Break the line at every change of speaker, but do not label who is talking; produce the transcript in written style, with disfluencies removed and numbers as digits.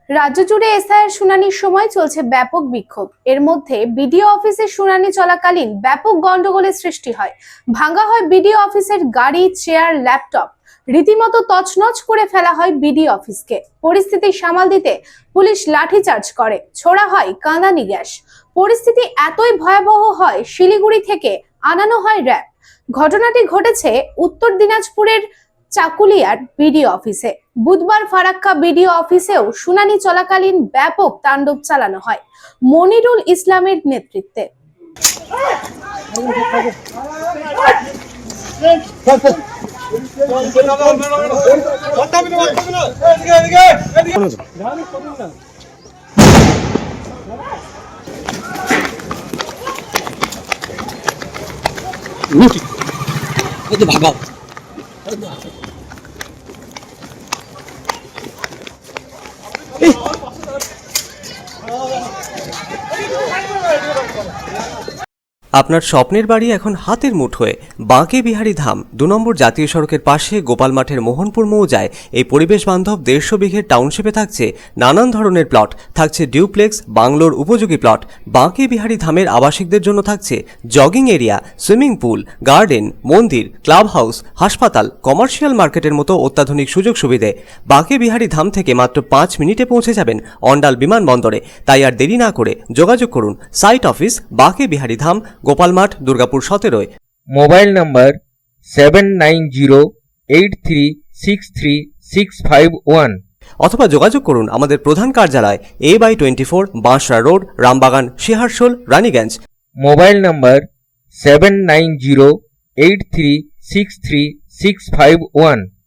রাজ্য জুড়ে এসআইআর শুনানির সময় চলছে ব্যাপক বিক্ষোভ। এর মধ্যে বিডিও অফিসের শুনানি চলাকালীন ব্যাপক গন্ডগোলের সৃষ্টি হয়। ভাঙা হয় বিডিও অফিসের গাড়ি, চেয়ার, ল্যাপটপ। রীতিমতো তছনছ করে ফেলা হয় বিডিও অফিসকে। পরিস্থিতি সামাল দিতে পুলিশ লাঠিচার্জ করে, ছোড়া হয় কাঁদানি গ্যাস। পরিস্থিতি এতই ভয়াবহ হয়, শিলিগুড়ি থেকে আনানো হয় র্যাব। ঘটনাটি ঘটেছে উত্তর দিনাজপুরের চাকুলিয়ার বিডিও অফিসে। বুধবার ফারাক্কা বিডিও অফিসেও শুনানি চলাকালীন ব্যাপক তাণ্ডব চালানো হয় মনিরুল ইসলামের নেতৃত্বে।
ভাগা আপনার স্বপ্নের বাড়ি এখন হাতের মুঠোয়। বাঁকে বিহারী ধাম 2 নম্বর জাতীয় সড়কের পাশে গোপাল মাঠের মোহনপুর মৌজায় এই পরিবেশ বান্ধব 150 বিঘের টাউনশিপে থাকছে নানান ধরনের প্লট, থাকছে ডিউপ্লেক্স, বাংলোর উপযোগী প্লট। বাঁকে বিহারী ধামের আবাসিকদের জন্য থাকছে jogging area, swimming pool, garden, মন্দির, ক্লাব হাউস, হাসপাতাল, কমার্শিয়াল মার্কেটের মতো অত্যাধুনিক সুযোগ সুবিধে। বাঁকে বিহারী ধাম থেকে মাত্র 5 মিনিটে পৌঁছে যাবেন অন্ডাল বিমানবন্দরে। তাই আর দেরি না করে যোগাযোগ করুন। সাইট অফিস বাঁকে বিহারী ধাম, গোপাল মাঠ, দুর্গাপুর 17।
মোবাইল নাম্বার 7908363651
অথবা যোগাযোগ করুন আমাদের প্রধান কার্যালয় A/24 Bansra road, Rambagan, Siharsol, Raniganj.
Mobile number 7908363651